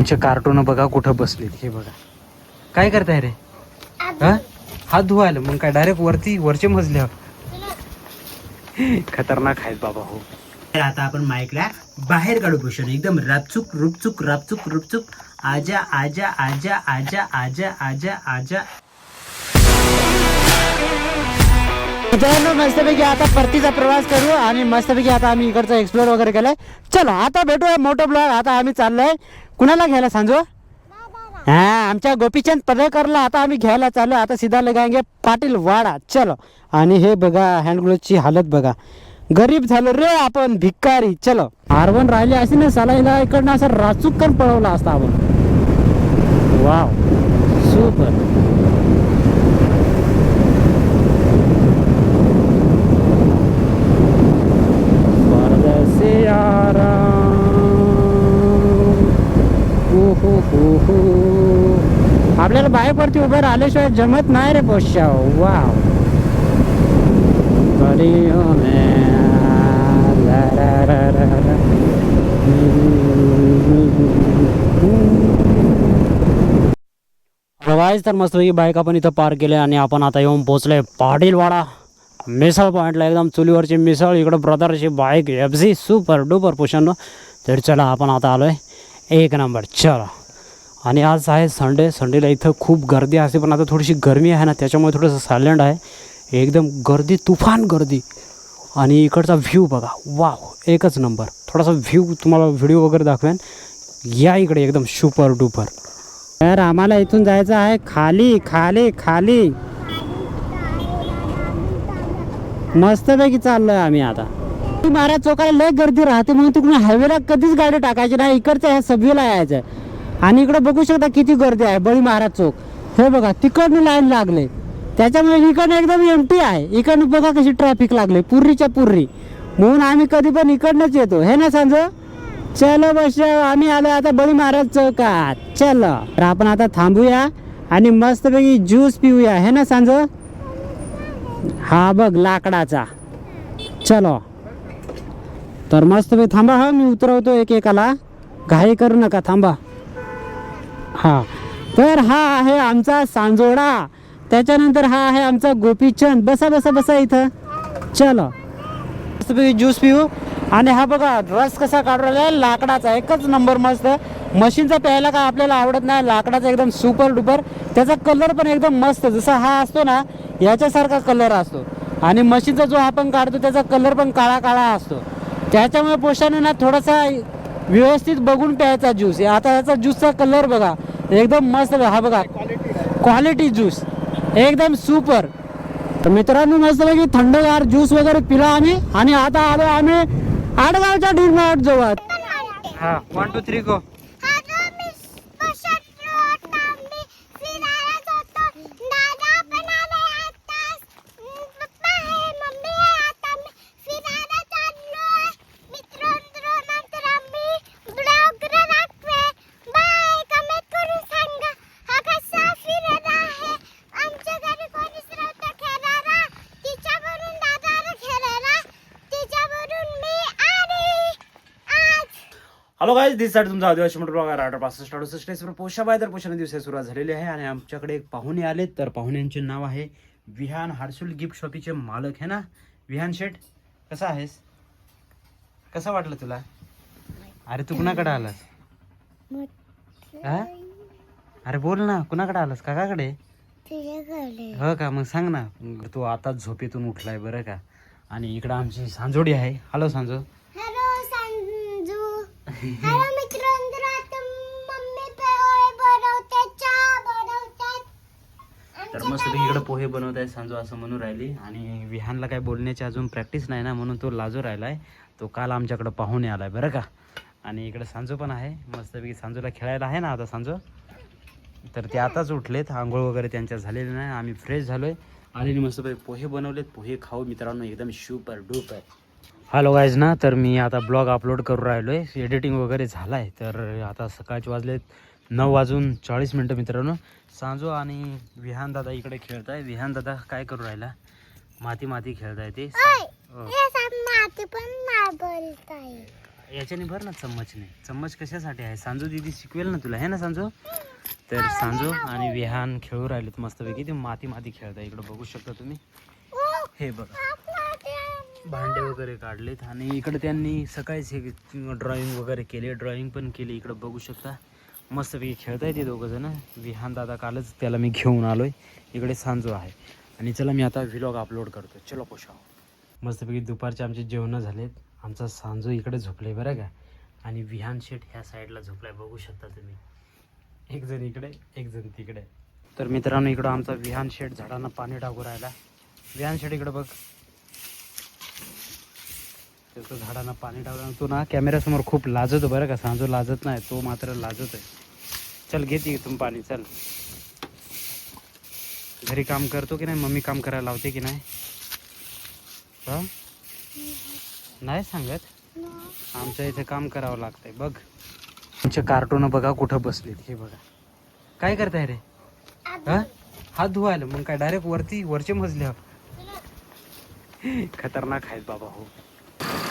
तुमचे कार्टून बघा कुठं बसलेत. हे बघा काय करताय रे? हा हात धुवायला मग काय डायरेक्ट वरचे मजल्यावर. खतरनाक आहेत बाबा. हो तर आता आपण माईकला बाहेर काढू पोषण एकदम रापचुक रुपचुक रापचुक रुपचुक. आजा आजा आजा आजा आजा आजा आजा. मित्रांनो मस्तपैकी आता परतीचा प्रवास करू आणि मस्तपैकी आता आम्ही इकडचा एक्सप्लोर वगैरे केलाय. चलो आता भेटूया मोठं ब्लॉग. आता आम्ही चाललोय कुणाला घ्यायला सांजो? हा आमच्या गोपीचंद पडळकरला आता आम्ही घ्यायला चाललो. आता सीधा लगाएंगे पाटील वाडा. चलो. आणि हे बघा हँड ग्लोव्हची हालत बघा. गरीब झालो रे आपण भिकारी. चलो R1 राहिले असे ना साला इकडनं असं राचुकन पळवला असता आपण. Wow super. आपल्याला बाहेर पडती उभे राहिल्याशिवाय जमत नाही रे पोषा. वाव प्रवास तर मस्त ही बाईक आपण इथं पार्क केले आणि आपण आता येऊन पोहोचलोय पाटीलवाडा मिसळ पॉईंटला. एकदम चुलीवरची मिसळ. इकडं ब्रदरची बाईक FC सुपर डुपर पोषण. तर चला आपण आता आलोय एक नंबर. चला. आणि आज आहे संडेला इथं खूप गर्दी असते पण आता थोडीशी गरमी आहे ना त्याच्यामुळे थोडंसं सायलेंट आहे. एकदम गर्दी तुफान गर्दी. आणि इकडचा व्ह्यू बघा वाव एकच नंबर. थोडासा व्ह्यू तुम्हाला व्हिडिओ वगैरे दाखवेन. या इकडे एकदम सुपर डुपर. तर आम्हाला इथून जायचं आहे खाली खाली खाली. मस्तपैकी चाललोय आम्ही आता. महाराज चौकाला लय गर्दी राहते म्हणून तिकडून हायवेला कधीच गाडी टाकायची नाही. इकडच्या ह्या सबवेला यायचं. आणि इकडे बघू शकता किती गर्दी आहे. बळी महाराज चौक हे बघा तिकडनं लाईन लागले त्याच्यामुळे इकडनं एकदम एमटी आहे. इकडनं बघा कशी ट्रॅफिक लागले पुर्रीच्या पुर्री. म्हणून आम्ही कधी पण इकडनंच येतो हे ना सांज. चलो बस आम्ही आलो आता बळी महाराज चौकात. चलो तर आपण आता थांबूया आणि मस्तपैकी ज्यूस पिऊया हे ना सांज. हा बघ लाकडाचा. चलो तर मस्तपैकी थांबा. हा मी उतरवतो एकेकाला. घाई करू नका थांबा. हा तर हा आहे आमचा सांजोडा. त्याच्यानंतर हा आहे आमचा गोपीचंद. बसा बसा बसा इथं. चलो मस्तपैकी ज्यूस पिऊ. आणि हा बघा रस कसा काढून राहिला आहे लाकडाचा. एकच नंबर मस्त. मशीनचा प्यायला काय आपल्याला आवडत नाही. लाकडाचा एकदम सुपर डुपर. त्याचा कलर पण एकदम मस्त. जसा हा असतो ना याच्यासारखा कलर असतो. आणि मशीनचा जो आपण काढतो त्याचा कलर पण काळा काळा असतो. त्याच्यामुळे पोषाने ना थोडासा व्यवस्थित बघून प्यायचा ज्यूस. आता याचा ज्यूसचा कलर बघा एकदम मस्त. हा बघा क्वालिटी ज्यूस एकदम सुपर. तर मित्रांनो मस्तपैकी थंडगार ज्यूस वगैरे पिला आम्ही. आणि आता आलो आम्ही आडगावच्या डीमार्ट जवळ. हा 1 2 3 गो. हॅलो गाईज दिस साईड तुमचा आदिवासी मोटर ब्लॉग आहे. 68 पोषा बाय. तर पोषण दिवस सुरुवात झालेली आहे आणि आमच्याकडे एक पाहुणे आले. तर पाहुण्यांचे नाव आहे विहान हार्सुल गिफ्ट शॉपीचे मालक है ना विहान शेठ. कसा आहेस? कसं वाटलं तुला? अरे तू कुणाकडे आलास? अरे बोल ना कुणाकडे आलास? काकाकडे? हो का मग सांग ना. तू आता झोपेतून उठलाय बरं का. आणि इकडं आमची सांजोडी आहे. हॅलो सांजो. हॅलो मित्रांनो आता मम्मी पोहे बनवते चहा बनवतात. तर मस्त इकडे पोहे बनवत आहे सांजो असं म्हणून राहिली. आणि विहानला काय बोलण्याची अजून प्रॅक्टिस नाही ना म्हणून तो लाजो राहिलाय. तो काल आमच्याकडे पाहुणे आलाय बरं का. आणि इकडे सांजो पण आहे. मस्तपैकी सांजोला खेळायला आहे ना आता सांजो. तर ते आताच उठलेत. आंघोळ वगैरे त्यांच्या झालेले नाही. आम्ही फ्रेश झालोय आणि मस्तपैकी पोहे बनवलेत. पोहे खाऊ मित्रांनो एकदम सुपर डूपर. हॅलो गाईज ना. तर मी आता ब्लॉग अपलोड करू राहिलो आहे. एडिटिंग वगैरे झाला आहे. तर आता सकाळचे वाजलेत 9:40 मित्रांनो. सांजो आणि विहान दादा इकडे खेळत आहे. विहान दादा काय करू राहिला? माती खेळत आहे ते. माती पण मार्बल आहे. याच्याने भर ना चम्मचने. चम्मच कशासाठी आहे? सांजू दीदी शिकवेल ना तुला, है ना सांजू? तर सांजू आणि विहान खेळू राहिलेत मस्तपैकी. ते माती माती खेळतात. इकडे बघू शकता तुम्ही. हे बघा भांडे वगैरे काढलेत आणि इकडे त्यांनी सकाळीच हे ड्रॉइंग वगैरे केले, ड्रॉइंग पण केली. इकडे बघू शकता मस्तपैकी खेळताय ते दोघं जण. विहान दादा कालच त्याला मी घेऊन आलोय. इकडे सांजू आहे आणि चला मी आता व्लॉग अपलोड करतो. चलो पोषा. मस्तपैकी दुपारचे आमचे जेवणं झालेत. आमचा सांजू इकडे झोपले बरं का आणि विहान शेठ ह्या साईडला झोपलाय. बघू शकता तुम्ही. एक जण इकडे एक जण तिकडे. तर मित्रांनो इकडं आमचा विहान शेठ झाडांना पाणी टाकू राहिला. विहान शेठ इकडे बघ. तो झाडांना पाणी टाकला. तो ना कॅमेऱ्यासमोर खूप लाजतो बरं का. सांजू लाजत नाही, तो मात्र लाजत आहे. चल घेते इथून पाणी. चल घरी काम करतो की नाही? मम्मी काम करायला लावते की नाही? हा नाही सांगत. आमच्या इथे काम करावं लागतंय बघ. आमचे कार्टून बघा कुठं बसलेत. हे बघा काय करताय रे? हा हात धुवायला मग काय डायरेक्ट वरचे मजल्यावर. खतरनाक आहेत बाबा. हो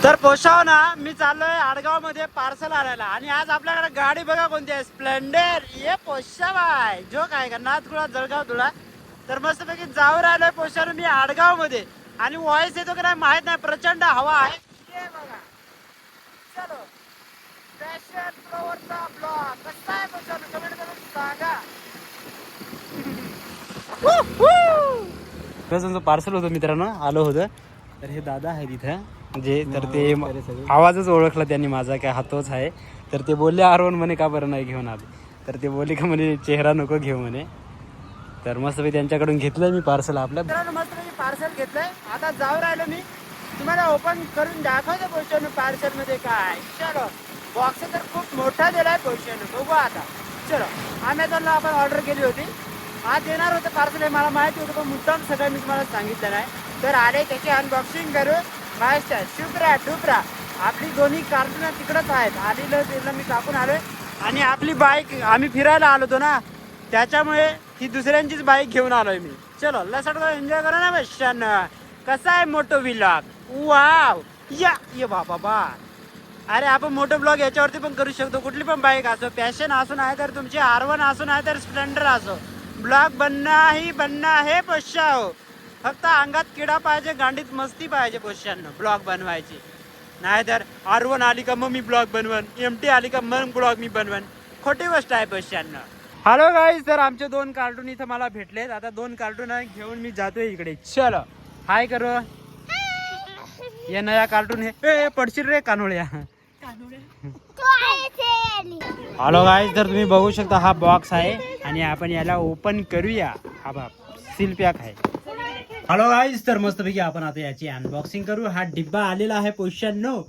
तर पोषाव ना मी चाललोय आडगाव मध्ये पार्सल आणायला आणि आज आपल्याकडे गाडी बघा कोणती आहे. स्प्लेंडर. ये पोषाव आहे जो काय का नाथगुळा जळगाव धुळा. तर मस्तपैकी जाऊ राहिलोय पोषाव मी आडगाव मध्ये आणि वॉइस येतो की नाही माहित नाही. प्रचंड हवा आहे. ये बघा चलो फॅशन फ्लोअरचा ब्लॉग कसा आहे पोषाव कमेंट करून सांगा. पार्सल होतं मित्रांनो आलो होतं. तर हे दादा आहे तिथं जे तर ते आवाजच ओळखला त्यांनी माझा काय हा तोच आहे. तर ते बोलले आरवण म्हणे का बरं नाही घेऊन आले. तर ते बोलले का म्हणे चेहरा नको घेऊ म्हणे. तर मस्त मी त्यांच्याकडून घेतलंय मी पार्सल. आपल्या मस्त मी पार्सल घेतलंय. आता जाऊ राहिलो मी. तुम्हाला ओपन करून दाखवतो पोषण पार्सल मध्ये काय. चलो बॉक्स तर खूप मोठा दिलाय पोषण. बघू आता. चलो अमेझॉनला आपण ऑर्डर केली होती. आज येणार होतं पार्सल हे मला माहिती होतं पण मुद्दाम सगळं मी तुम्हाला सांगितलं नाही. तर आले त्याची अनबॉक्सिंग करू. मस्त शुभ्रा डुबरा. आपली दोन्ही कार्टून तिकडंच आहेत. आलेलं तिला मी टाकून आलोय आणि आपली बाईक आम्ही फिरायला आलो होतो ना त्याच्यामुळे ही दुसऱ्यांचीच बाईक घेऊन आलोय मी. चलो लसट एन्जॉय करा ना बशान. कसा आहे मोठो व्लॉग. वाव या ये बाबा. अरे आपण मोठं ब्लॉग याच्यावरती पण करू शकतो. कुठली पण बाईक असो, पॅशन असो नाही तर तुमची R1 असो नाही तर स्प्लेंडर असो. ब्लॉग बनना ही बनना है पोषा हो. फक्त अंगात किडा पाहिजे, गांडीत मस्ती पाहिजे पोषांना ब्लॉग बनवायची. नाहीतर R1 आली का मग मी ब्लॉग बनवन, MT आली का मग ब्लॉग मी बनवन. खोटी गोष्ट आहे पोषांना. Hello guys. तर आमचे 2 कार्टून इथं मला भेटलेत. आता 2 कार्टून घेऊन मी जातोय इकडे. चलो हाय करो. ये नया कार्टून हे पडशील रे कानोळ्या. Hello guys. तर तुम्ही बघू शकता हा बॉक्स आहे आणि आपण याला ओपन करूया. हा बाप सील पॅक आहे. Hello guys. तर मस्तपैकी आपण आता याची अनबॉक्सिंग करू. हा डिब्बा आलेला आहे पोषांनो.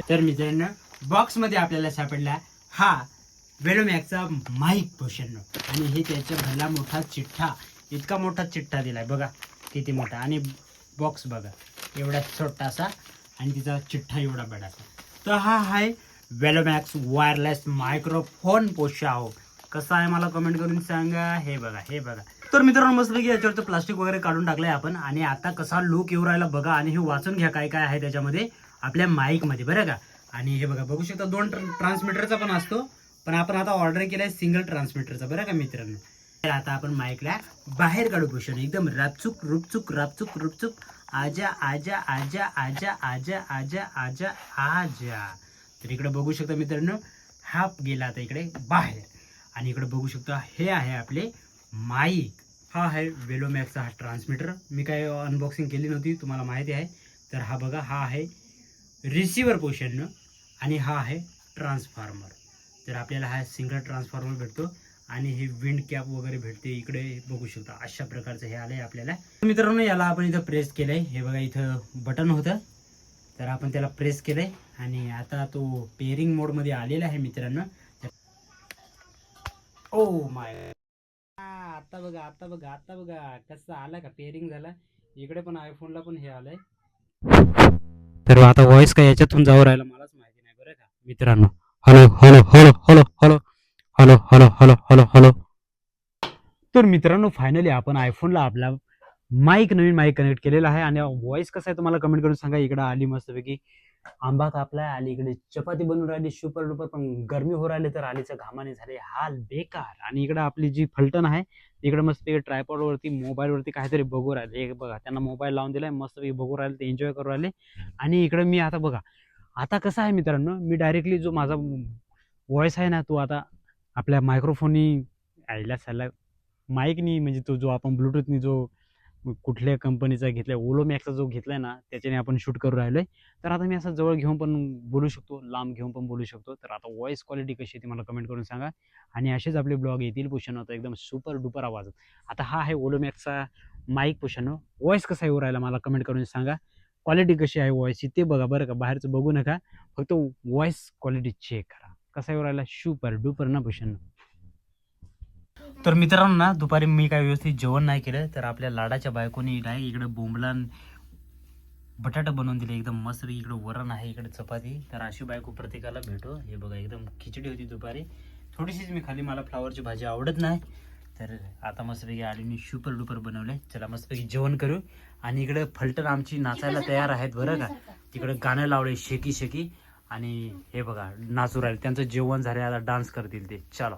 तर मित्रांनो बॉक्स मध्ये आपल्याला सापडला हा वेलोमॅक्सचा माईक पोषांनो आणि हे त्याचा भला मोठा चिठ्ठा. इतका मोठा चिठ्ठा दिलाय बघा किती मोठा. आणि बॉक्स बघा एवढा छोटासा आणि तिचा चिठ्ठा एवढा बडासा. तर हा आहे वेलोमॅक्स वायरलेस मायक्रोफोन पोषाव. कसा आहे मला कमेंट करून सांगा. हे बघा हे बघा. तर मित्रांनो मस्तपैकी याच्यावरती प्लास्टिक वगैरे काढून टाकलंय आपण आणि आता कसा लुक येऊ राहिला बघा. आणि हे वाचून घ्या काय काय आहे त्याच्यामध्ये आपल्या माईक मध्ये बरं का. आणि हे बघा बघू शकता 2 ट्रान्समीटरचा पण असतो पण आपण आता ऑर्डर केलाय सिंगल ट्रान्समीटरचा बरं का मित्रांनो. तर आता आपण माईकला बाहेर काढू पोषण एकदम रापचूक रुपचूक रापचूक रुपचूक. आजा आजा आजा आजा आजा आजा आजा आजा. तर इकडे बघू शकता मित्रांनो हा गेला आता इकडे बाहेर. आणि इकडे बघू शकता हे आहे आपले माईक. हा आहे वेलोमॅक्सचा हा ट्रान्समीटर. मी काय अनबॉक्सिंग केली नव्हती तुम्हाला माहिती आहे. तर हा बघा हा आहे रिसिव्हर पोषण आणि हा आहे ट्रान्सफॉर्मर. तर आपल्याला हा सिंगल ट्रान्सफॉर्मर भेटतो आणि हे विंड कॅप वगैरे भेटते. इकडे बघू शकता अशा प्रकारचं हे आलंय आपल्याला. मित्रांनो याला आपण इथं प्रेस केलंय. हे बघा इथं बटन होतं तर आपण त्याला प्रेस केलंय आणि आता तो पेअरिंग मोड मध्ये आलेला आहे मित्रांनो. ओ माय आता बघा आता बघा आता बघा कसं आला का पेअरिंग झाला. इकडे पण आयफोनला पण हे आलंय. तर आता व्हॉइस काय याच्यातून जाऊ राहिला मलाच माहिती नाही बरं का मित्रांनो. Hello hello hello hello hello hello hello hello hello hello. तर मित्रांनो फायनली आपण आयफोनला आपला माईक नवीन माईक कनेक्ट केलेला आहे आणि व्हॉइस कसा आहे तुम्हाला कमेंट करून सांगा. इकडे आली मस्तपैकी आंबा कापलाय आणि इकडे चपाती बनवून राहिली सुपर डुपर, पण गरमी हो राहिली तर आलीचं घामाने झाले हाल बेकार. आणि इकडे आपली जी फलटण आहे इकडे मस्त ट्रायपॉड वरती मोबाईल वरती काहीतरी बघू राहिले. एक बघा त्यांना मोबाईल लावून दिलाय, मस्त बघू राहिले, ते एन्जॉय करू राहिले. आणि इकडे मी आता बघा, आता कसं आहे मित्रांनो, मी डायरेक्टली जो माझा व्हॉइस आहे ना तो आता आपल्या मायक्रोफोननी आयला साला माईकनी, म्हणजे तो जो आपण ब्लूटूथनी जो कुठल्या कंपनीचा घेतलाय, ओलोमॅक्सचा जो घेतलाय ना त्याच्याने आपण शूट करू राहिलोय. तर आता मी असं जवळ घेऊन पण बोलू शकतो, लांब घेऊन पण बोलू शकतो. तर आता व्हॉइस क्वालिटी कशी आहे ती मला कमेंट करून सांगा. आणि असेच आपले ब्लॉग येतील पुष्ण होतं एकदम सुपर डुपर आवाज. आता हा आहे ओलोमॅक्सचा माईक पुष्ण, व्हॉइस कसा येऊ राहिला मला कमेंट करून सांगा. क्वालिटी कशी आहे व्हॉइसची ते बघा बरं का, बाहेरचं बघू नका, फक्त व्हॉइस क्वालिटी चेक करा कसा येऊ राहिला. सुपर डुपर ना पुष्ण. तर मित्रांनो ना, दुपारी मी काय व्यवस्थित जेवण नाही केलं, तर आपल्या लाडाच्या बायकोनी नाही इकडे बोंबलान बटाटा बनवून दिले एकदम मस्त. इकडे वरण आहे, इकडे चपाती. तर अशी बायको प्रत्येकाला भेटो. हे बघा एकदम खिचडी होती दुपारी, थोडीशीच मी खाली, मला फ्लावरची भाजी आवडत नाही. तर आता मस्तपैकी आलीने सुपर डुपर बनवले. चला मस्तपैकी जेवण करू. आणि इकडे फलटण आमची नाचायला तयार आहेत बरं का. तिकडे गाणं लावले शेकी शेकी, आणि हे बघा नाचू राहिले, त्यांचं जेवण झाले, आता डान्स करतील ते. चलो.